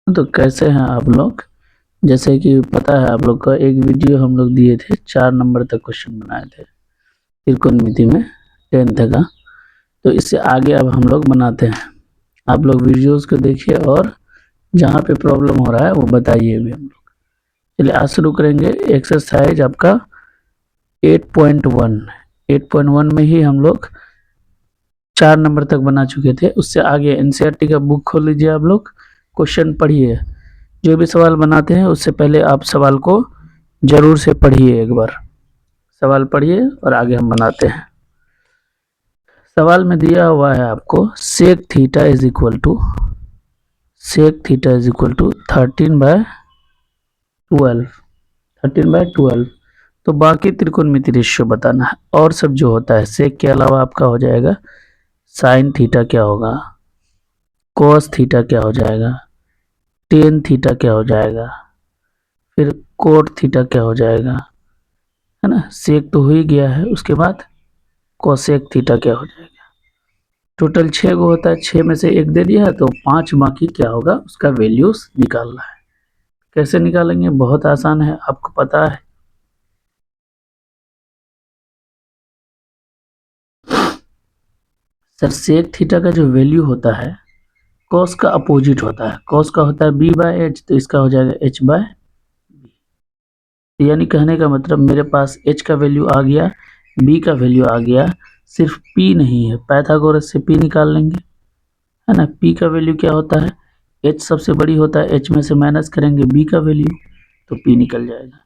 तो कैसे हैं आप लोग? जैसे कि पता है आप लोग को एक वीडियो हम लोग दिए थे, 4 नंबर तक क्वेश्चन बनाए थे त्रिकोणमिति में 10th का। तो इससे आगे अब हम लोग बनाते हैं। आप लोग वीडियोस को देखिए और जहाँ पे प्रॉब्लम हो रहा है वो बताइए भी हम लोग। चलिए आज शुरू करेंगे एक्सरसाइज आपका 8.1। 8.1 में ही हम लोग 4 नंबर तक बना चुके थे। उससे आगे एनसीईआरटी का बुक खोल लीजिए, आप लोग क्वेश्चन पढ़िए। जो भी सवाल बनाते हैं उससे पहले आप सवाल को जरूर से पढ़िए, एक बार सवाल पढ़िए और आगे हम बनाते हैं। सवाल में दिया हुआ है आपको sec theta is equal to 13/12 13/12। तो बाकी त्रिकोणमिति रेशियो बताना है और सब जो होता है सेक के अलावा आपका हो जाएगा साइन थीटा क्या होगा, कॉस थीटा क्या हो जाएगा, टेन थीटा क्या हो जाएगा, फिर कोट थीटा क्या हो जाएगा, है ना। सेक तो हो ही गया है, उसके बाद कोसेक थीटा क्या हो जाएगा। टोटल 6 को होता है, 6 में से एक दे दिया है तो 5 बाकी क्या होगा उसका वैल्यूज निकालना है। कैसे निकालेंगे? बहुत आसान है, आपको पता है। सर सेक थीटा का जो वैल्यू होता है कॉस का अपोजिट होता है। कॉस का होता है b/h, तो इसका हो जाएगा h/b। यानी कहने का मतलब मेरे पास h का वैल्यू आ गया, b का वैल्यू आ गया, सिर्फ p नहीं है। पाइथागोरस से p निकाल लेंगे, है ना। p का वैल्यू क्या होता है, h सबसे बड़ी होता है, h में से माइनस करेंगे b का वैल्यू तो p निकल जाएगा।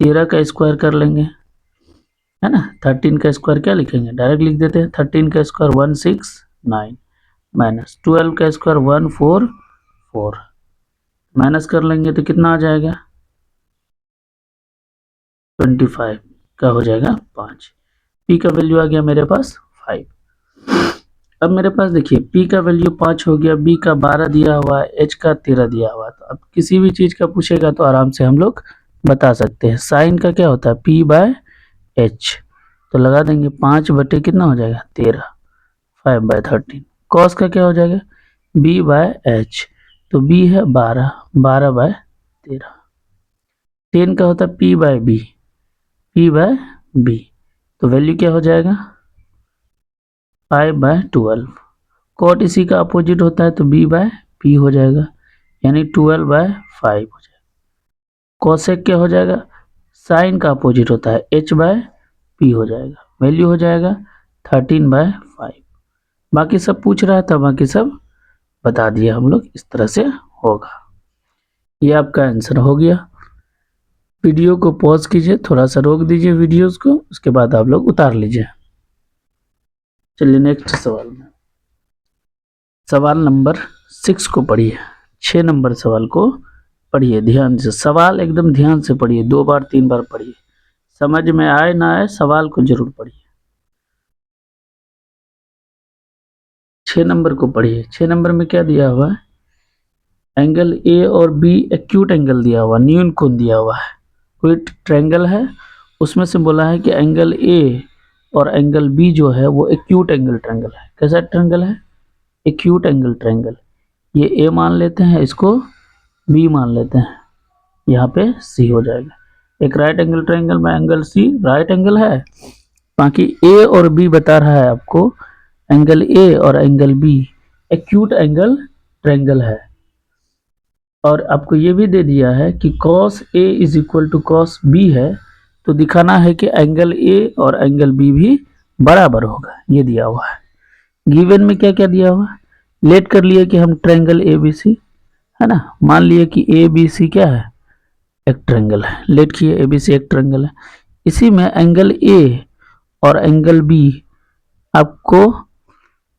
13 का स्क्वायर कर लेंगे, है ना। 13 का स्क्वायर क्या लिखेंगे, डायरेक्ट लिख देते हैं। 13 का स्क्वायर 169 माइनस 12 का स्क्वायर 144 माइनस कर लेंगे तो कितना आ जाएगा 25 का हो जाएगा 5। p का वैल्यू आ गया मेरे पास 5। अब मेरे पास देखिए p का वैल्यू 5 हो गया, b का 12 दिया हुआ है, h का 13 दिया हुआ है। तो अब किसी भी चीज का पूछेगा तो आराम से हम लोग बता सकते हैं। साइन का क्या होता है p/h, तो लगा देंगे 5 बटे कितना हो जाएगा 13, 5/13। कॉस का क्या हो जाएगा b/h, तो b है 12, 12/13। टेन का होता है p/b, p/b, तो वैल्यू क्या हो जाएगा 5/12। कॉट इसी का अपोजिट होता है तो b/p हो जाएगा, यानी 12/5 हो जाएगा। कोसेक क्या हो जाएगा, साइन का अपोजिट होता है h/p हो जाएगा, वैल्यू हो जाएगा 13/5। बाकी सब पूछ रहा था, बाकी सब बता दिया हम लोग, इस तरह से होगा। ये आपका आंसर हो गया। वीडियो को पॉज कीजिए, थोड़ा सा रोक दीजिए वीडियोस को, उसके बाद आप लोग उतार लीजिए। चलिए नेक्स्ट सवाल में, सवाल नंबर 6 को पढ़िए। 6 नंबर सवाल को पढ़िए ध्यान से, सवाल एकदम ध्यान से पढ़िए, 2 बार 3 बार पढ़िए, समझ में आए ना आए सवाल को जरूर पढ़िए। 6 नंबर को पढ़िए। 6 नंबर में क्या दिया हुआ है, एंगल ए और बी एक्यूट एंगल दिया हुआ, न्यून कोण दिया हुआ है। कोई ट्रायंगल है, उसमें से बोला है कि एंगल ए और एंगल बी जो है वो एक्यूट एंगल ट्रायंगल है। कैसा ट्रायंगल है, एक्यूट एंगल ट्रायंगल। ये ए मान लेते हैं, इसको बी मान लेते हैं, यहाँ पे सी हो जाएगा। एक राइट एंगल ट्रायंगल में एंगल सी राइट एंगल है, बाकी ए और बी बता रहा है आपको एंगल ए और angle B acute angle triangle है। और आपको ये भी दे दिया है कि cos A is equal to cos B है, तो दिखाना है कि एंगल A और एंगल B भी बराबर होगा, ये दिया हुआ है। गिवन में क्या क्या दिया हुआ है, लेट कर लिए कि हम ट्रायंगल ABC, है ना, मान लिए कि ABC क्या है, एक ट्रायंगल है, लेट किए ABC एक ट्रायंगल है। इसी में एंगल A और एंगल B आपको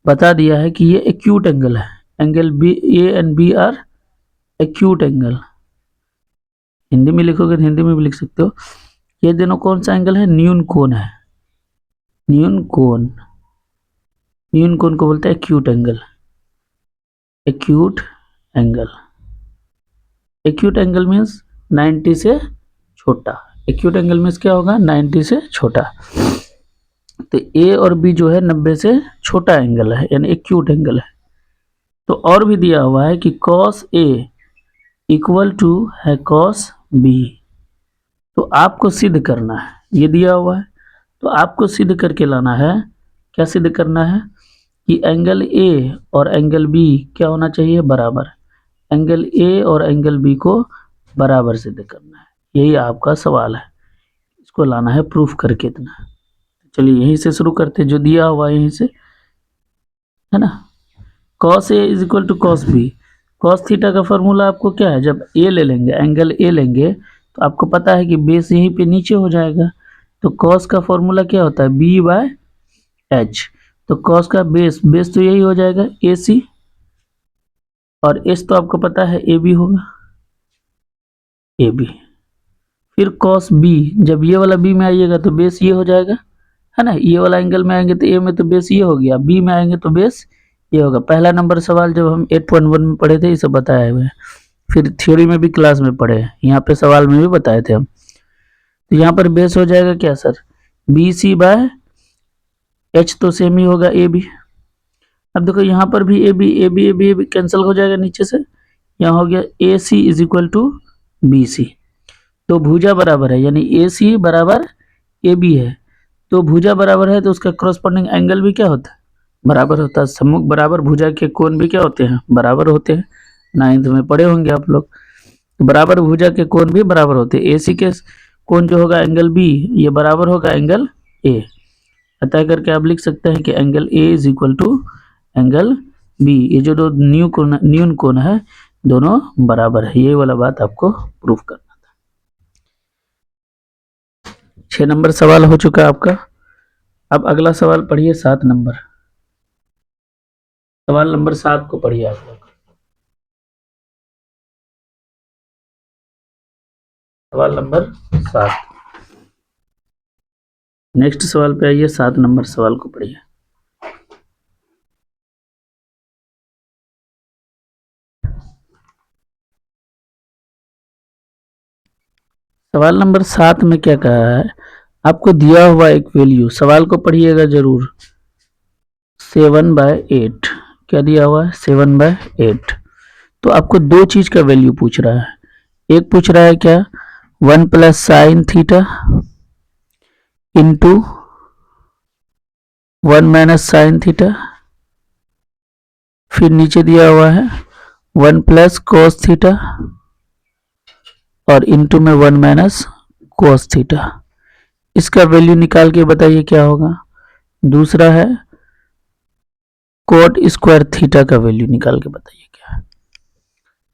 बता दिया है कि ये एक्यूट एंगल है। Angle B A and B are acute angle, Hindi में लिखोगे तो हिंदी में भी लिख सकते हो। ये दोनों कौन सा एंगल है, न्यून कोण है। न्यून कोण, न्यून कोण को बोलते हैं acute angle. Acute angle, acute angle means 90 से छोटा। एक्यूट एंगल मीन्स क्या होगा, 90 से छोटा। तो ए और बी जो है 90 से छोटा एंगल है, यानी एक्यूट एंगल है। तो और भी दिया हुआ है कि cos A इक्वल टू है कॉस बी। तो आपको सिद्ध करना है, ये दिया हुआ है तो आपको सिद्ध करके लाना है। क्या सिद्ध करना है कि एंगल ए और एंगल बी क्या होना चाहिए, बराबर। एंगल ए और एंगल बी को बराबर सिद्ध करना है, यही आपका सवाल है। इसको लाना है प्रूफ करके इतना। चलिए यहीं से शुरू करते हैं, जो दिया हुआ है यहीं से, है ना। cos A is equal to cos बी। cos थीटा का फॉर्मूला आपको क्या है, जब ए ले लेंगे, एंगल ए लेंगे, तो आपको पता है कि बेस यहीं पे नीचे हो जाएगा। तो cos का फॉर्मूला क्या होता है, बी बाय एच। तो cos का बेस तो यही हो जाएगा ए सी, और एच तो आपको पता है ए बी होगा, ए बी। फिर cos बी, जब ये वाला बी में आइएगा तो बेस ये हो जाएगा, है ना। ये वाला एंगल में आएंगे तो ए में तो बेस ये हो गया, बी में आएंगे तो बेस ये होगा। पहला नंबर सवाल जब हम 8.1 में पढ़े थे इसे बताया हुए, फिर थ्योरी में भी क्लास में पढ़े, यहाँ पे सवाल में भी बताए थे हम। तो यहाँ पर बेस हो जाएगा क्या sir, B C by H, तो सेम ही होगा ए बी। अब देखो यहाँ पर भी ए बी कैंसिल हो जाएगा नीचे से, यहाँ हो गया A C is equal to B C. तो भुजा बराबर है, यानी ए सी बराबर ए बी है। तो भुजा बराबर है तो उसका करस्पॉन्डिंग एंगल भी क्या होता है, बराबर होता है। सम्मुख बराबर भुजा के कोण भी क्या होते हैं, बराबर होते हैं। 9th में पढ़े होंगे आप लोग। बराबर भुजा के कोण भी बराबर होते हैं। एसी के कोण जो होगा एंगल बी, ये बराबर होगा एंगल ए। अतः करके आप लिख सकते हैं कि angle A is equal to angle B. ये जो दो न्यून कोण है दोनों बराबर है, ये वाला बात आपको प्रूफ करना था। 6 नंबर सवाल हो चुका आपका। अब अगला सवाल पढ़िए 7 नंबर। सवाल नंबर 7 को पढ़िए आप लोग। सवाल नंबर 7, नेक्स्ट सवाल पे आइए। 7 नंबर सवाल को पढ़िए। सवाल नंबर 7 में क्या कहा है, आपको दिया हुआ एक वैल्यू, सवाल को पढ़िएगा जरूर। 7/8 क्या दिया हुआ है, 7/8। तो आपको दो चीज का वैल्यू पूछ रहा है। एक पूछ रहा है क्या, 1 plus sine theta into 1 minus sine theta. फिर नीचे दिया हुआ है 1 प्लस कोस थीटा और इंटू में 1 माइनस कोस थीटा। इसका वैल्यू निकाल के बताइए क्या होगा। दूसरा है कोट स्क्वायर थीटा का वैल्यू निकाल के बताइए क्या है।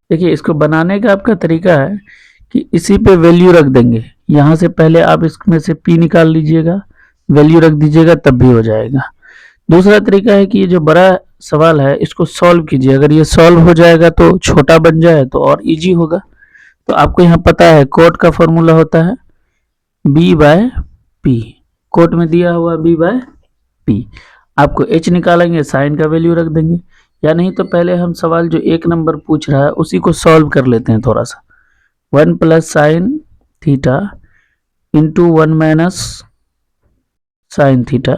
देखिए इसको बनाने का आपका तरीका है कि इसी पे वैल्यू रख देंगे। यहाँ से पहले आप इसमें से p निकाल लीजिएगा, वैल्यू रख दीजिएगा, तब भी हो जाएगा। दूसरा तरीका है कि ये जो बड़ा सवाल है इसको सॉल्व कीजिए। अगर ये सॉल्व हो जाएगा तो छोटा बन जाए तो और इजी होगा। तो आपको यहाँ पता है कोट का फॉर्मूला होता है b/p। कोट में दिया हुआ b/p। आपको h निकालेंगे, साइन का वैल्यू रख देंगे, या नहीं तो पहले हम सवाल जो 1 नंबर पूछ रहा है उसी को सॉल्व कर लेते हैं थोड़ा सा। 1 plus sine theta into 1 minus sine theta,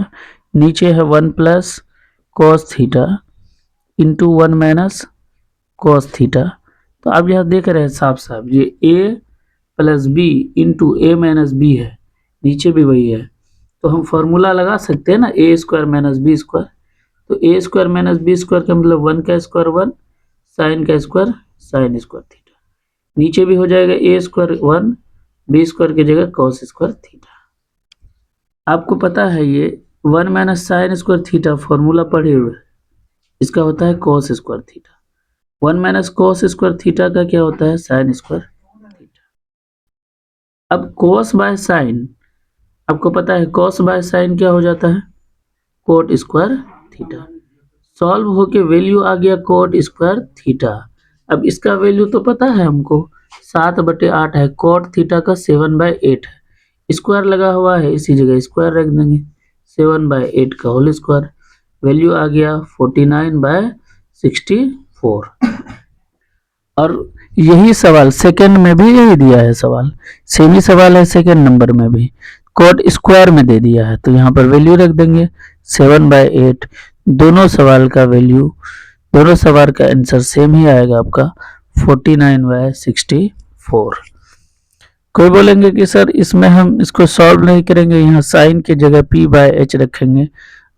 नीचे है 1 plus cos theta into 1 minus cos theta. तो आप यहाँ देख रहे हैं साफ साफ ये a plus B into A minus B है, नीचे भी वही है। तो हम फॉर्मूला लगा सकते हैं ना, ए स्क्वायर माइनस बी स्क्वायर। तो ए स्क्वायर माइनस बी स्क्वायर का मतलब 1 का स्क्वायर 1, साइन का स्क्वायर साइन स्क्वायर थीटा। नीचे भी हो जाएगा ए स्क्वायर 1, बी स्क्वायर की जगह कॉस स्क्वायर थीटा। आपको पता है ये 1 minus sine square theta formula पढ़े हुए, इसका होता है cos square theta. 1 minus cos square theta का क्या होता है, साइन स्क्वायर थीटा। अब कॉस बाय साइन, आपको पता है कॉस बाय साइन क्या हो जाता है, कोट स्क्वायर थीटा। सॉल्व होके वैल्यू आ गया कोट स्क्वायर थीटा। अब इसका वैल्यू तो पता है हमको 7/8 है, कोट थीटा का 7/8 है। स्क्वायर लगा हुआ है इसी जगह स्क्वायर रख देंगे, 7/8 का होल स्क्वायर। वैल्यू आ गया 49/64। और यही सवाल सेकंड में भी यही दिया है, सवाल सेम ही सवाल है सेकंड नंबर में भी, कोट स्क्वायर में दे दिया है। तो यहाँ पर वैल्यू रख देंगे 7/8। दोनों सवाल का वैल्यू, दोनों सवाल का आंसर सेम ही आएगा आपका 49/64। कोई बोलेंगे कि सर इसमें हम इसको सॉल्व नहीं करेंगे, यहाँ साइन की जगह p/h रखेंगे,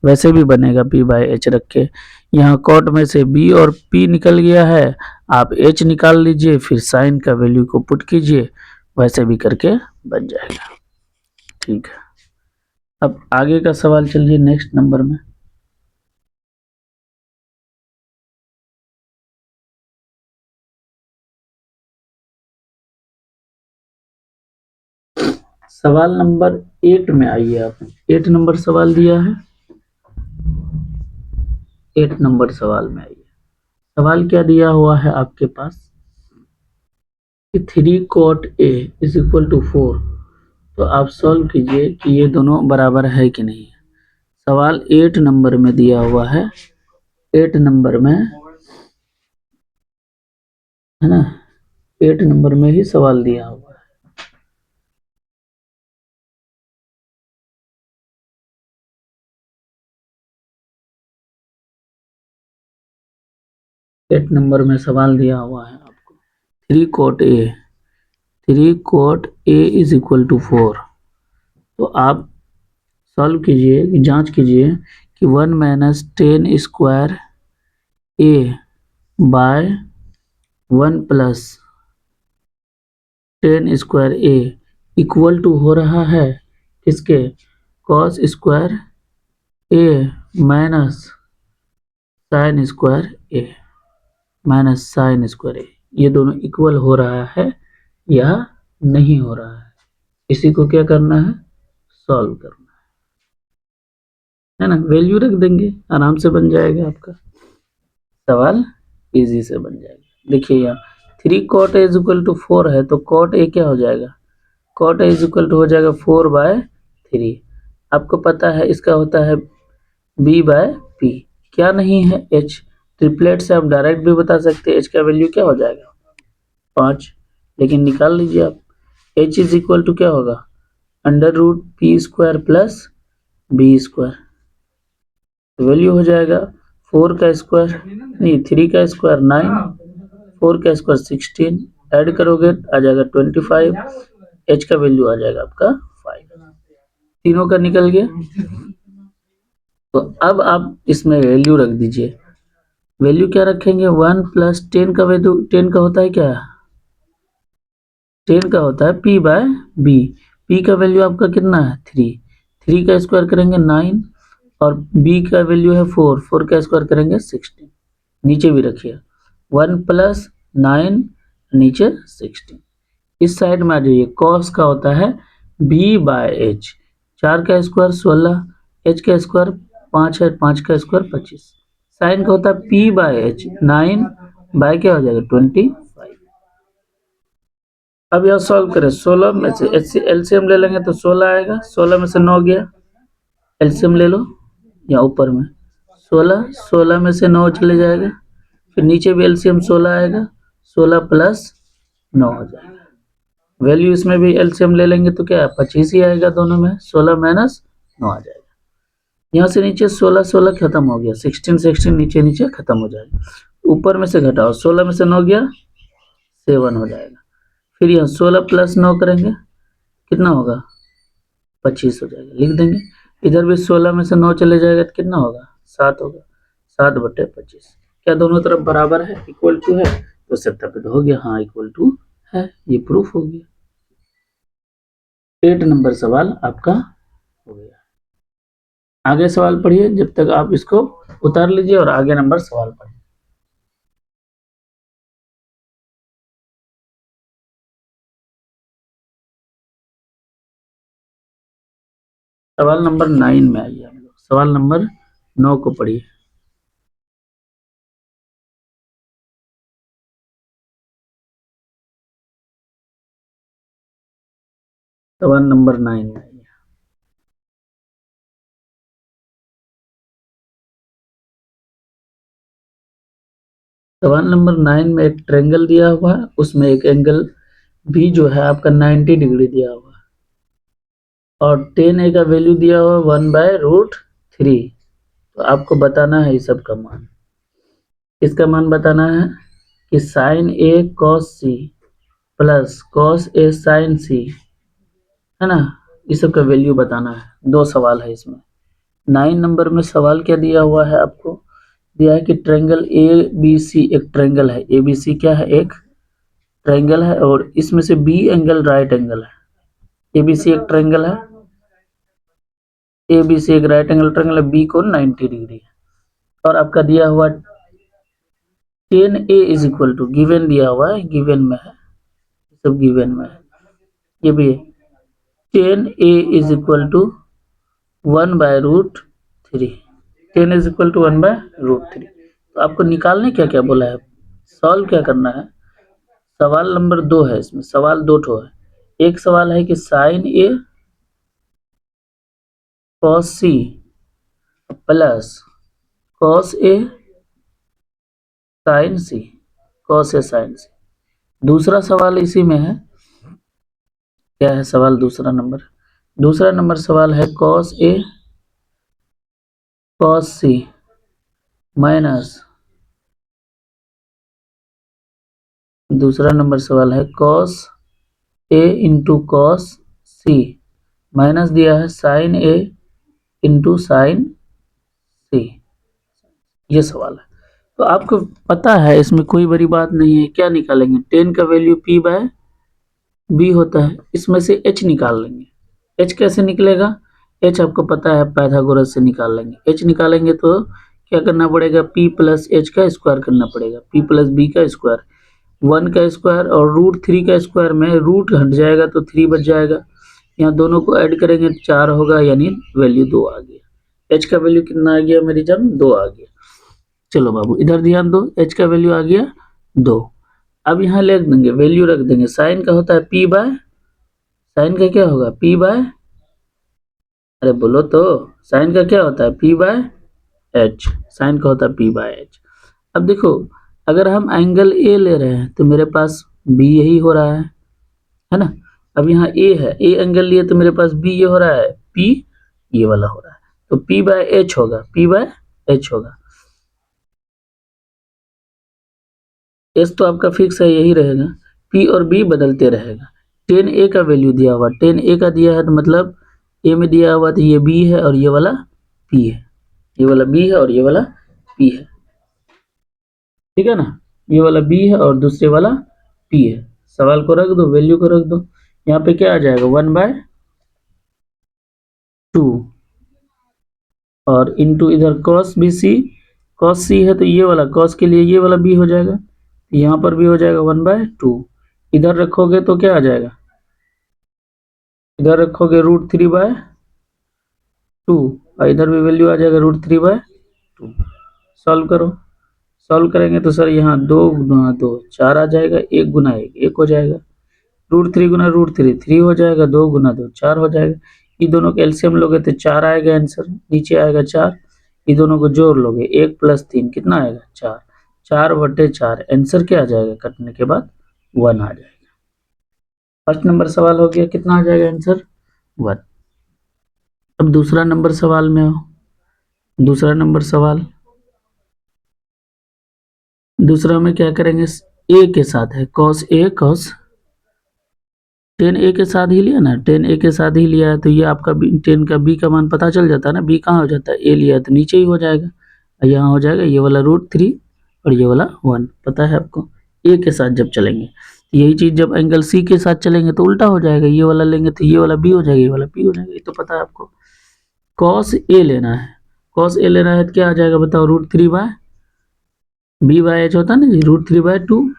वैसे भी बनेगा p/h रख के। यहाँ कॉट में से b और p निकल गया है, आप h निकाल लीजिए, फिर साइन का वैल्यू को पुट कीजिए, वैसे भी करके बन जाएगा। ठीक है, अब आगे का सवाल चलिए नेक्स्ट नंबर में। सवाल नंबर 8 में आइए आप। 8 नंबर सवाल दिया है, 8 नंबर सवाल में आइए। सवाल क्या दिया हुआ है आपके पास कि 3 cot A is equal to 4। तो आप सॉल्व कीजिए कि ये दोनों बराबर है कि नहीं। सवाल 8 नंबर में दिया हुआ है, 8 नंबर में है ना, 8 नंबर में ही सवाल दिया हुआ है। 8 नंबर में सवाल दिया हुआ है आपको 3 cot A is equal to 4। तो आप सॉल्व कीजिए, जांच कीजिए कि 1 minus 10 square A by 1 plus 10 square A equal to हो रहा है किसके, cos square A minus sine square A minus sine square A। ये दोनों इक्वल हो रहा है या नहीं हो रहा है, इसी को क्या करना है, सॉल्व करना है ना। वैल्यू रख देंगे, आराम से बन जाएगा आपका सवाल, इजी से बन जाएगा। देखिए यहाँ 3 cot A is equal to 4 है, तो cot A क्या हो जाएगा, cot A is equal to हो जाएगा 4/3। आपको पता है इसका होता है b/p, क्या नहीं है h, ट्रिपलेट से आप डायरेक्ट भी बता सकते हैं, h का वैल्यू क्या हो जाएगा 5, लेकिन निकाल लीजिए आप। h इज इक्वल टू क्या होगा, √p² प्लस b², वैल्यू हो जाएगा 4 का स्क्वायर नहीं 3 का स्क्वायर 9, 4 का स्क्वायर 16, ऐड करोगे आ जाएगा 25, h का वैल्यू आ जाएगा आपका 5, तीनों का निकल गया। तो अब आप इसमें वैल्यू रख दीजिए, वैल्यू क्या रखेंगे, 1 प्लस 10 का वैल्यू, 10 का होता है क्या, 10 का होता है p/b, p का वैल्यू आपका कितना है 3, 3 का स्क्वायर करेंगे 9 और b का वैल्यू है 4, 4 का स्क्वायर करेंगे 16, नीचे भी रखिए 1 प्लस 9 नीचे 16। इस साइड में आ जाइए, कॉस का होता है b/h, 4 का स्क्वायर 16, h का स्क्वायर 5 है, 5 का स्क्वायर 25, साइन का होता है p/h, 9 बाय क्या हो जाएगा 25। अब यह सॉल्व करें, 16 में से एलसीएम ले लेंगे तो 16 आएगा, 16 में से 9 गया, एलसीएम ले लो, या ऊपर में 16, 16 में से 9 चले जाएगा, फिर नीचे भी एलसीएम 16 आएगा, 16 प्लस 9 हो जाएगा, वैल्यू इसमें भी एलसीएम ले लेंगे तो क्या 25 ही आएगा दोनों में, 16 माइनस 9 आ जाएगा। यहाँ से नीचे 16 16 खत्म हो गया, 16 16 नीचे नीचे खत्म हो जाएगा, ऊपर में से घटाओ, 16 में से 9 गया 7 हो जाएगा, फिर यहाँ 16 प्लस 9 करेंगे कितना होगा 25 हो जाएगा, लिख देंगे। इधर भी 16 में से 9 चले जाएगा तो कितना होगा 7 होगा, 7/25। क्या दोनों तरफ बराबर है, इक्वल टू है, तो सत्यापित हो गया, हाँ इक्वल टू है, ये प्रूफ हो गया। 8 नंबर सवाल आपका हो गया। आगे सवाल पढ़िए, जब तक आप इसको उतार लीजिए और आगे नंबर सवाल पढ़िए। सवाल नंबर 9 में आइए हम लोग, सवाल नंबर 9 को पढ़िए। सवाल नंबर 9 में आइए। सवाल नंबर 9 में एक ट्रायंगल दिया हुआ है, उसमें एक एंगल भी जो है आपका 90 डिग्री दिया हुआ है, और 10a का वैल्यू दिया हुआ है 1/√3। तो आपको बताना है इस सब का मान, इसका मान बताना है कि sign A cos C plus cos A sign सी, है ना, इस सब का वैल्यू बताना है। 2 सवाल है इसमें। 9 नंबर में सवाल क्या दिया हुआ है आपको, दिया है कि ट्रायंगल ए बी सी एक ट्रायंगल है। ए बी सी क्या है, एक ट्रायंगल है, और इसमें से बी एंगल राइट एंगल है। ए बी सी एक ट्रायंगल है, ए बी सी एक राइट एंगल ट्रायंगल है, बी कोण 90 डिग्री है। और आपका दिया हुआ 10a is equal to, given दिया हुआ है, गिवन में है, सब गिवन में है, ये भी है 10a is equal to 1/√3। 10 is equal to 1/√3। तो आपको निकालने क्या क्या बोला है, सॉल्व क्या करना है। सवाल नंबर 2 है, इसमें सवाल 2 ठो है। एक सवाल है कि sign A cos C plus cos A sign C, cos A sign सी। दूसरा सवाल इसी में है, क्या है सवाल दूसरा नंबर सवाल है cos A cos C minus, दूसरा नंबर सवाल है cos A into cos C minus दिया है साइन ए इंटू साइन सी, ये सवाल है। तो आपको पता है इसमें कोई बड़ी बात नहीं है। क्या निकालेंगे, 10 का वैल्यू p बाय b होता है, इसमें से h निकाल लेंगे। h कैसे निकलेगा, h आपको पता है पाइथागोरस से निकाल लेंगे। h निकालेंगे तो क्या करना पड़ेगा, p प्लस h का स्क्वायर करना पड़ेगा, p प्लस b का स्क्वायर, 1 का स्क्वायर और √3 का स्क्वायर में रूट हट जाएगा तो 3 बच जाएगा। यहाँ दोनों को ऐड करेंगे 4 होगा, यानी वैल्यू 2 आ गया। h का वैल्यू कितना आ गया मेरी जान, 2 आ गया। चलो बाबू इधर ध्यान दो, h का वैल्यू आ गया 2। अब यहाँ लिख देंगे, वैल्यू रख देंगे। साइन का होता है p बाय, साइन का क्या होगा p बाय, अरे बोलो तो, साइन का क्या होता है p बाय h, साइन का होता है p बाय h। अब देखो अगर हम एंगल a ले रहे हैं तो मेरे पास b यही हो रहा है ना। अब यहाँ a है, a एंगल लिए तो मेरे पास b ये हो रहा है, p ये वाला हो रहा है, तो p बाय h होगा, p बाय h होगा। s तो आपका फिक्स है, यही रहेगा, p और b बदलते रहेगा। 10a का वैल्यू दिया हुआ, 10a का दिया है तो मतलब a में दिया हुआ तो ये b है और ये वाला p है, ये वाला b है और ये वाला p है, ठीक है ना। ये वाला b है और दूसरे वाला p है। सवाल को रख दो, वैल्यू को रख दो, यहाँ पे क्या आ जाएगा 1/2 और इंटू इधर cos bc, cos c है तो ये वाला cos के लिए ये वाला b हो जाएगा, यहाँ पर भी हो जाएगा 1/2। इधर रखोगे तो क्या आ जाएगा, इधर रखोगे √3/2 और इधर भी वैल्यू आ जाएगा √3/2। सॉल्व करो, सॉल्व करेंगे तो सर यहाँ 2 गुना 2 4 आ जाएगा, 1 गुना 1 1 हो जाएगा, √3 गुना √3 3 हो जाएगा, 2 गुना 2 4 हो जाएगा। ये दोनों का एलसीएम लोगे तो 4 आएगा आंसर, नीचे आएगा 4। ये दोनों को जोड़ लोगे 1 + 3 कितना आएगा 4, 4/4 आंसर क्या आ जाएगा, कटने के बाद 1 आ जाएगा। फर्स्ट नंबर सवाल हो गया, कितना आ जाएगा आंसर 1। अब दूसरा नंबर सवाल में आओ। दूसरा नंबर सवाल, दूसरा में क्या करेंगे, a के साथ है cos a cos, 10a के साथ ही लिया ना, 10a के साथ ही लिया है तो ये आपका 10 का b का मान पता चल जाता है ना, b कहाँ हो जाता है, a लिया है तो नीचे ही हो जाएगा, यहाँ हो जाएगा ये वाला √3 और ये वाला 1, पता है आपको। a के साथ जब चलेंगे यही चीज जब एंगल c के साथ चलेंगे तो उल्टा हो जाएगा, ये वाला लेंगे तो ये वाला b हो जाएगा, ये वाला p हो जाएगा, ये तो पता है आपको। cos a लेना है, cos a लेना है तो क्या आ जाएगा बताओ, √3/b/h होता है ना जी, √3/2।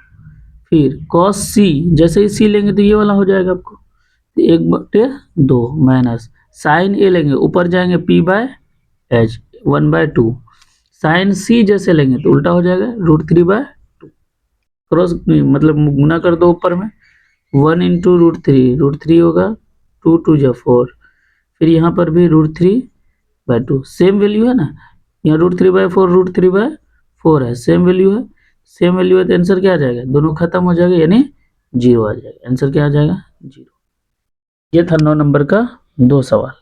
फिर cos c, जैसे ही c लेंगे तो ये वाला हो जाएगा आपको, 1/2 माइनस साइन a लेंगे ऊपर जाएंगे p/h 1/2, साइन c जैसे लेंगे तो उल्टा हो जाएगा √3/2, क्रॉस मतलब गुना कर दो ऊपर में, 1 इंटू √3 होगा, 2 2 जा 4, फिर यहाँ पर भी √3/2 सेम वैल्यू है ना, यहाँ √3/4 √3/4 है, सेम वैल्यू है, सेम वैल्यू है तो आंसर क्या आ जाएगा, दोनों खत्म हो जाएगा यानी 0 आ जाएगा, आंसर क्या आ जाएगा 0। ये था 9 नंबर का 2 सवाल,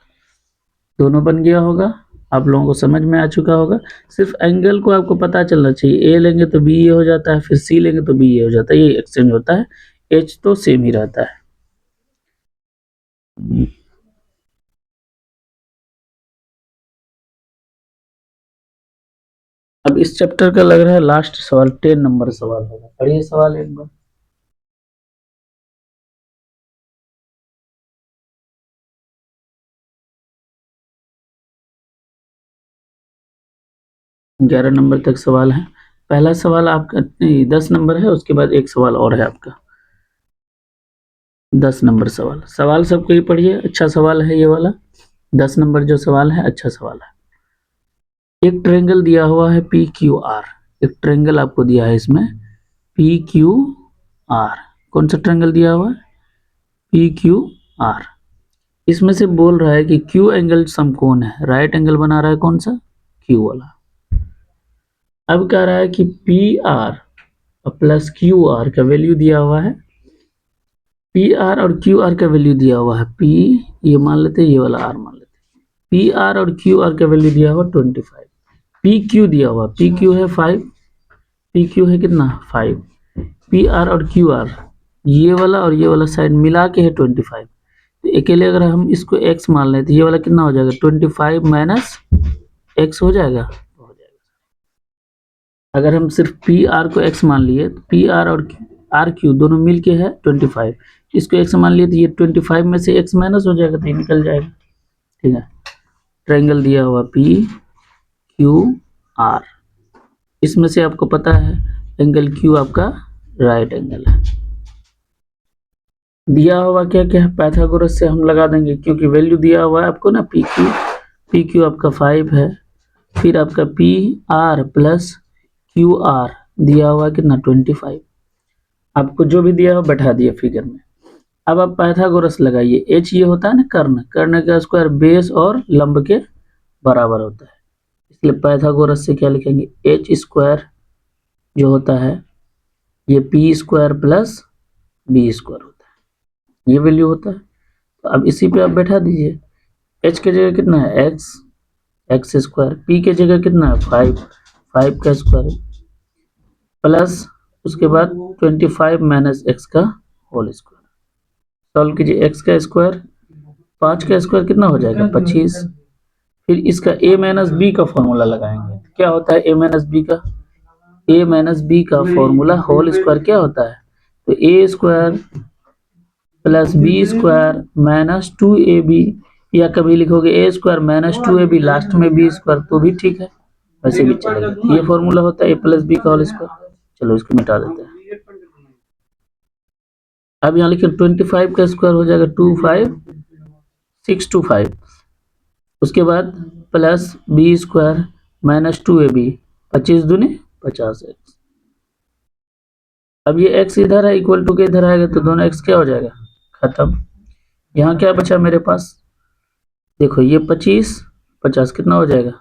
दोनों बन गया होगा। आप लोगों को समझ में आ चुका होगा। सिर्फ एंगल को आपको पता चलना चाहिए, ए लेंगे तो बी ए हो जाता है, फिर सी लेंगे तो बी ए हो जाता है, ये एक्सचेंज होता है, एच तो सेम ही रहता है। अब इस चैप्टर का लग रहा है लास्ट सवाल 10 नंबर सवाल होगा। पढ़िए सवाल एक बार। ग्यारह नंबर तक सवाल है। पहला सवाल आपका 10 नंबर है, उसके बाद एक सवाल और है आपका 10 नंबर सवाल। सवाल सबको ही पढ़िए, अच्छा सवाल है ये वाला। 10 नंबर जो सवाल है अच्छा सवाल है। एक ट्रायंगल दिया हुआ है पी क्यू आर। एक ट्रायंगल आपको दिया है इसमें पी क्यू आर। कौन सा ट्रायंगल दिया हुआ है? P Q R. इसमें से बोल रहा है कि क्यू एंगल समकोण है, राइट एंगल बना रहा है कौन सा? क्यू वाला। अब कह रहा है कि P R plus Q R का वैल्यू दिया हुआ है। पी आर और क्यू आर का वैल्यू दिया हुआ है, पी ये मान लेते हैं, ये वाला आर मान लेते हैं। पी आर और क्यू आर का वैल्यू दिया हुआ 25। पी क्यू दिया हुआ, पी क्यू है 5, पी क्यू है कितना 5। पी आर और क्यू आर ये वाला और ये वाला साइड मिला के है 25। तो अकेले अगर हम इसको x मान लें तो ये वाला कितना हो जाएगा 25 माइनस x हो जाएगा। अगर हम सिर्फ पी आर को x मान लिए तो पी आर और आर क्यू दोनों मिल के है 25, इसको x मान लिए तो ये 25 में से x माइनस हो जाएगा तो ये निकल जाएगा। ठीक है, ट्रायंगल दिया हुआ पी क्यू आर, इसमें से आपको पता है एंगल क्यू आपका राइट एंगल है। दिया हुआ क्या क्या है, पाइथागोरस से हम लगा देंगे क्योंकि वैल्यू दिया हुआ है आपको ना पी क्यू आपका 5 है, फिर आपका P R plus Q R दिया हुआ कितना 25। आपको जो भी दिया हो बैठा दिया फिगर में। अब आप पाइथागोरस लगाइए। एच ये होता है ना कर्ण, कर्ण का स्क्वायर बेस और लंब के बराबर होता है, इसलिए पाइथागोरस से क्या लिखेंगे एच स्क्वायर जो होता है ये P square plus B square होता है, ये वैल्यू होता है। तो अब इसी पे आप बैठा दीजिए। एच के जगह कितना है एक्स स्क्वायर, पी के जगह कितना है 5 का स्क्वायर प्लस उसके बाद 25 माइनस एक्स का होल स्क्वायर। सॉल्व कीजिए, एक्स का स्क्वायर 5 का स्क्वायर कितना हो जाएगा 25। फिर इसका a माइनस बी का फॉर्मूला लगाएंगे। क्या होता है a माइनस बी का? a माइनस बी का फॉर्मूला होल स्क्वायर क्या होता है? तो a square plus B square minus 2ab, या कभी लिखोगे a square minus 2ab last में b स्क्वायर तो भी ठीक है, वैसे भी चलेगा। ये फॉर्मूला होता है a प्लस बी का होल स्क्वायर। चलो इसको मिटा देते हैं। अब यहाँ लिखे 25 का स्क्वायर हो जाएगा 25625, उसके बाद plus B square minus 2ab, 25 दूनी 50x। अब ये x इधर है इक्वल टू के इधर आएगा तो दोनों x क्या हो जाएगा खत्म। यहाँ क्या बचा मेरे पास, देखो ये 25 50 कितना हो जाएगा,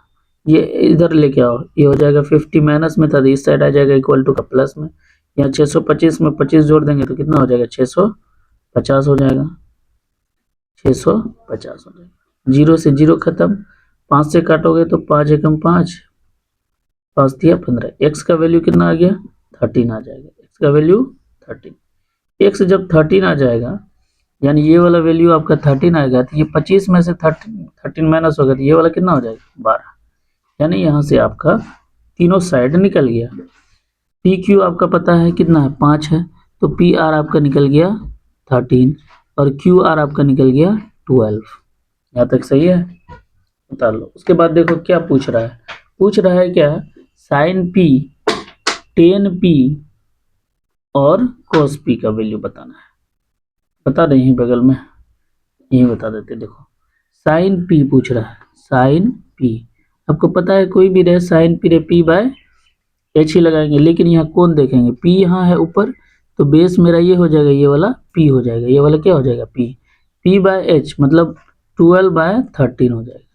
ये इधर लेके आओ, ये हो जाएगा 50 माइनस में था तो इस साइड आ जाएगा इक्वल टू का प्लस में। यहाँ 625 में 25 जोड़ देंगे तो कितना हो जाएगा 650 हो जाएगा, 650 हो जाएगा। जीरो से जीरो खत्म, 5 से काटोगे तो 5 एकम 5, 5 दिया 15। एक्स का वैल्यू कितना आ गया 13 आ जाएगा, एक्स का वैल्यू 13। एक्स जब 13 आ जाएगा यानी ये वाला वैल्यू आपका 13 आएगा तो ये 25 में से 13 माइनस होगा तो ये वाला कितना हो जाएगा 12। यानी यहाँ से आपका तीनों साइड निकल गया। पी क्यू आपका पता है कितना है 5 है, तो पी आर आपका निकल गया 13 और क्यू आर आपका निकल गया 12। यहाँ तक सही है, उतार लो। उसके बाद देखो क्या पूछ रहा है, पूछ रहा है क्या साइन पी टेन पी और कोस पी का वैल्यू बताना है। बता रहे हैं बगल में, यही बता देते। देखो साइन पी पूछ रहा है, साइन पी आपको पता है कोई भी रहे साइन पी रहे पी बाय एच ही लगाएंगे, लेकिन यहाँ कौन देखेंगे पी यहाँ है ऊपर तो बेस मेरा ये हो जाएगा, ये वाला पी हो जाएगा, ये वाला क्या हो जाएगा पी बाय एच मतलब 12/13 हो जाएगा।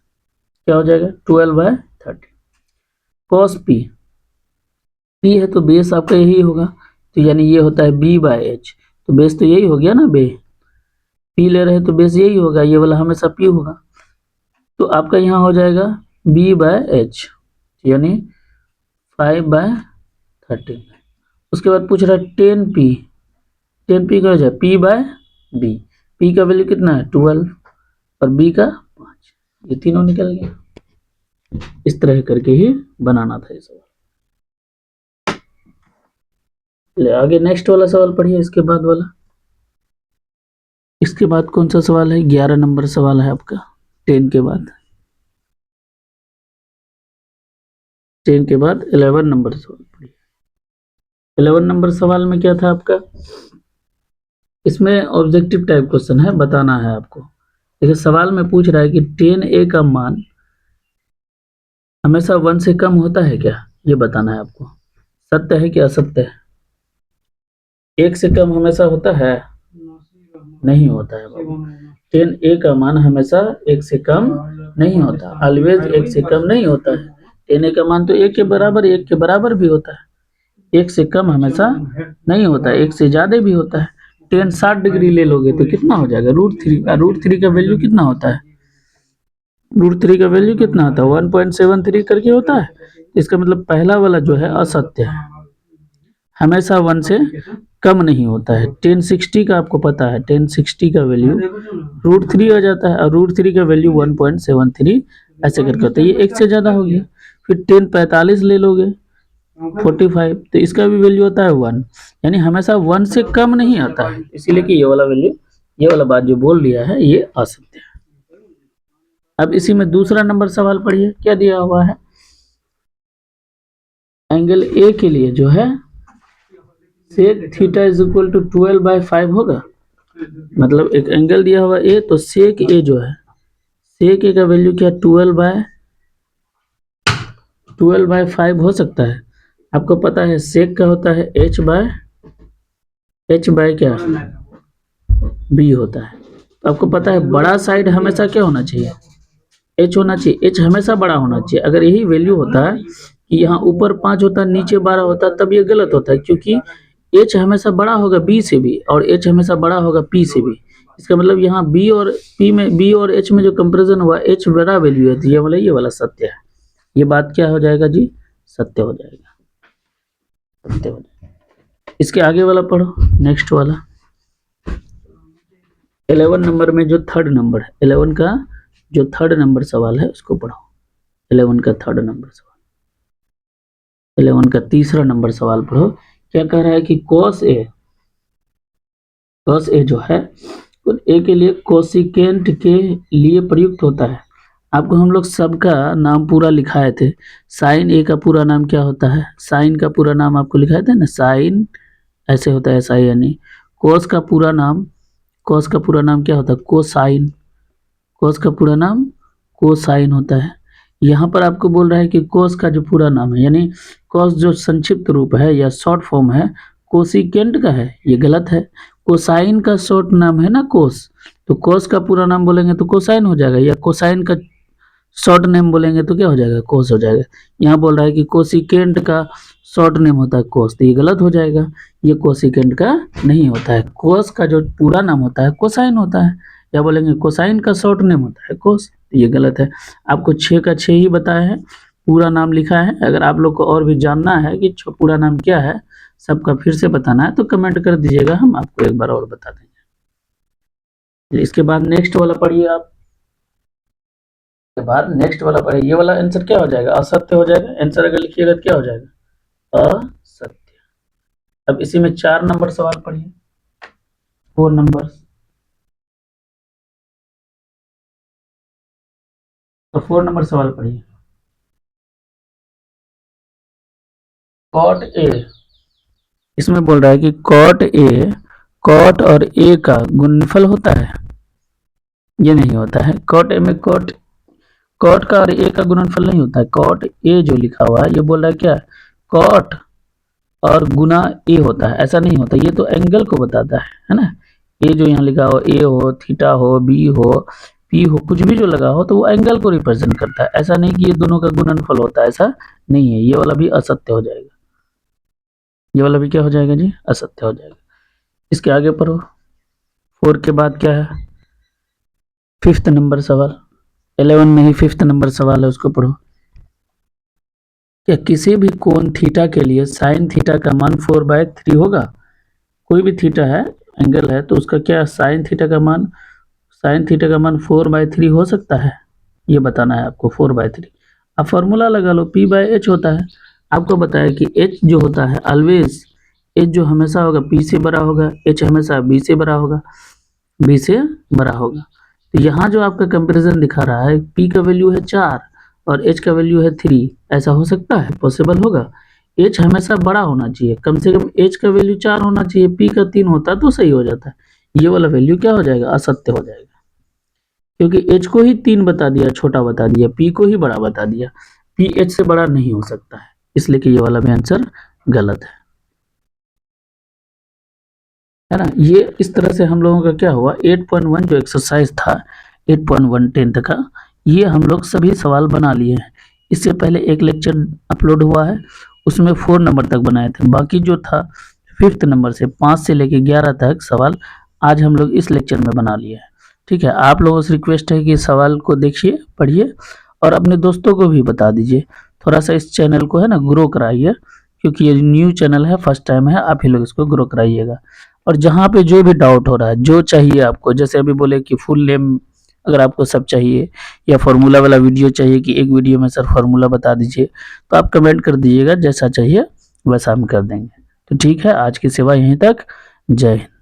क्या हो जाएगा 12/13। कॉस पी है तो बेस आपका यही होगा तो यानी ये होता है बी बाय एच, तो बेस तो यही हो गया ना, बे पी ले रहे हैं तो बेस यही होगा, ये वाला हमेशा पी होगा। तो आपका यहाँ हो जाएगा बी बाय एच, यानी 5/13। उसके बाद पूछ रहा है 10p, 10p का हो जाए p बाय b, p का वैल्यू कितना है 12 और b का 5, ये तीनों निकल गया। इस तरह करके ही बनाना था ये सवाल। ले आगे नेक्स्ट वाला सवाल पढ़िए, इसके बाद वाला। इसके बाद कौन सा सवाल है? 11 नंबर सवाल है आपका 10 के बाद। 10 के बाद 11 नंबर सवाल पढ़िए। 11 नंबर सवाल में क्या था आपका? इसमें ऑब्जेक्टिव टाइप क्वेश्चन है, बताना है आपको। देखिए सवाल में पूछ रहा है कि 10a का मान हमेशा 1 से कम होता है क्या, ये बताना है आपको। सत्य है कि असत्य है? 1 से कम हमेशा होता है? नहीं होता है बाबू। 10a का मान हमेशा 1 से कम नहीं होता, ऑलवेज 1 से कम नहीं होता है। 10a का मान तो 1 के बराबर, 1 के बराबर भी होता है। 1 से कम हमेशा नहीं होता है, 1 से ज्यादा भी होता है। 10 60 डिग्री ले लोगे तो कितना हो जाएगा? √3। √3 का वैल्यू कितना होता है? √3 का वैल्यू कितना होता है? 1.73 करके होता है। इसका मतलब पहला वाला जो है असत्य है, हमेशा 1 से कम नहीं होता है। 1060 का आपको पता है, 1060 का वैल्यू √3 आ जाता है और √3 का वैल्यू 1.73 ऐसे करके होता है। ये 1 से ज्यादा हो गया। फिर 1045 ले लोगे 45, तो इसका भी वैल्यू होता है 1, यानी हमेशा 1 से कम नहीं आता है। इसीलिए कि ये वाला वैल्यू, ये वाला बात जो बोल दिया है ये असत्य है। अब इसी में दूसरा नंबर सवाल पढ़िए, क्या दिया हुआ है? एंगल ए के लिए जो है sec theta is equal to 12/5 होगा। मतलब एक एंगल दिया हुआ ए, तो sec ए जो है, sec ए का वैल्यू क्या 12/5 हो सकता है। आपको पता है sec का होता है h बाय क्या b होता है। तो आपको पता है बड़ा साइड हमेशा क्या होना चाहिए? h होना चाहिए। h हमेशा बड़ा होना चाहिए। अगर यही वैल्यू होता है कि यहाँ ऊपर 5 होता है नीचे 12 होता है, तब ये गलत होता है, क्योंकि h हमेशा बड़ा होगा b से भी और h हमेशा बड़ा होगा p से भी। इसका मतलब यहाँ b और p में, b और h में जो कंपैरिजन हुआ, h बड़ा वैल्यू है, तो ये वाला सत्य है। ये बात क्या हो जाएगा जी? सत्य हो जाएगा, सत्य हो जाएगा। इसके आगे वाला पढ़ो, नेक्स्ट वाला 11 नंबर में जो थर्ड नंबर है, 11 का जो थर्ड नंबर सवाल है उसको पढ़ो। 11 का थर्ड नंबर सवाल, 11 का तीसरा नंबर सवाल पढ़ो। क्या कह रहा है कि cos a जो है a के लिए कोसिकेंट के लिए प्रयुक्त होता है। आपको हम लोग सबका नाम पूरा लिखाए थे। साइन ए का पूरा नाम क्या होता है? साइन का पूरा नाम आपको लिखाए थे ना, साइन ऐसे होता है SIN। कोस का पूरा नाम, कोस का पूरा नाम क्या होता है? कोसाइन। कोस का पूरा नाम कोसाइन होता है। यहाँ पर आपको बोल रहा है कि कोस का जो पूरा नाम है, यानी कोस जो संक्षिप्त रूप है या शॉर्ट फॉर्म है, कोसिकेंट का है, ये गलत है। कोसाइन का शॉर्ट नाम है ना कोस, तो कोस का पूरा नाम बोलेंगे तो कोसाइन हो जाएगा, या कोसाइन का शॉर्ट नेम बोलेंगे तो क्या हो जाएगा? कोस हो जाएगा। यहाँ बोल रहा है कि कोसिकेंट का शॉर्ट नेम होता है कोस, तो ये गलत हो जाएगा। ये कोसिकेंट का नहीं होता है। कोस का जो पूरा नाम होता है कोसाइन होता है, या बोलेंगे कोसाइन का शॉर्ट नेम होता है कोस, तो ये गलत है। आपको 6 का 6 ही बताया है, पूरा नाम लिखा है। अगर आप लोग को और भी जानना है कि पूरा नाम क्या है, सबका फिर से बताना है, तो कमेंट कर दीजिएगा, हम आपको एक बार और बता देंगे। इसके बाद नेक्स्ट वाला पढ़िए आप। के बाद नेक्स्ट वाला पढ़िए। ये वाला आंसर क्या हो जाएगा? असत्य हो जाएगा। आंसर अगर लिखिएगा तो क्या हो जाएगा? असत्य। अब इसी में 4 नंबर सवाल पढ़िए, 4 नंबर। तो 4 नंबर सवाल पढ़िए। कॉट ए, इसमें बोल रहा है कि कॉट और ए का गुणनफल होता है। ये नहीं होता है। कॉट ए में कॉट का और ए का गुणनफल नहीं होता है। कॉट ए जो लिखा हुआ है, ये बोल रहा है क्या? कॉट और गुना ए होता है, ऐसा नहीं होता। ये तो एंगल को बताता है ना। ए जो यहाँ लिखा हो, ए हो, थीटा हो, बी हो, पी हो, कुछ भी जो लगा हो, तो वो एंगल को रिप्रेजेंट करता है। ऐसा नहीं कि ये दोनों का गुणनफल होता है, ऐसा नहीं है। ये वाला भी असत्य हो जाएगा। ये वाला भी क्या हो जाएगा जी? असत्य हो जाएगा। इसके आगे पढ़ो। 4 के बाद क्या है? 5th नंबर सवाल। 11 में ही 5th नंबर सवाल है, उसको पढ़ो। क्या किसी भी कोण थीटा के लिए साइन थीटा का मान 4/3 होगा? कोई भी थीटा है, एंगल है, तो उसका क्या साइन थीटा का मान 4/3 हो सकता है? ये बताना है आपको 4/3। अब फॉर्मूला लगा लो, P/H होता है। आपको बताया कि H जो होता है ऑलवेज, H जो हमेशा होगा P से बड़ा होगा, H हमेशा B से बड़ा होगा, B से बड़ा होगा। तो यहाँ जो आपका कंपैरिजन दिखा रहा है, P का वैल्यू है 4 और H का वैल्यू है 3, ऐसा हो सकता है? पॉसिबल होगा? H हमेशा बड़ा होना चाहिए, कम से कम H का वैल्यू 4 होना चाहिए, P का 3 होता तो सही हो जाता है। ये वाला वैल्यू क्या हो जाएगा? असत्य हो जाएगा, क्योंकि H को ही 3 बता दिया, छोटा बता दिया, P को ही बड़ा बता दिया। P H से बड़ा नहीं हो सकता है, इसलिए कि ये वाला भी आंसर गलत है ना। ये इस तरह से हम लोगों का क्या हुआ, 8.1 जो एक्सरसाइज था 8.1 10th का, ये हम लोग सभी सवाल बना लिए हैं। इससे पहले एक लेक्चर अपलोड हुआ है, उसमें 4 नंबर तक बनाए थे, बाकी जो था 5th नंबर से 5 से लेके 11 तक सवाल आज हम लोग इस लेक्चर में बना लिए हैं। ठीक है, आप लोगों से रिक्वेस्ट है कि सवाल को देखिए, पढ़िए और अपने दोस्तों को भी बता दीजिए। थोड़ा सा इस चैनल को है ना ग्रो कराइए, क्योंकि ये न्यू चैनल है, फर्स्ट टाइम है, आप ही लोग इसको ग्रो कराइएगा। और जहाँ पे जो भी डाउट हो रहा है, जो चाहिए आपको, जैसे अभी बोले कि फुल नेम अगर आपको सब चाहिए या फार्मूला वाला वीडियो चाहिए कि एक वीडियो में सर फार्मूला बता दीजिए, तो आप कमेंट कर दीजिएगा, जैसा चाहिए वैसा हम कर देंगे। तो ठीक है, आज की सेवा यहीं तक। जय हिंद।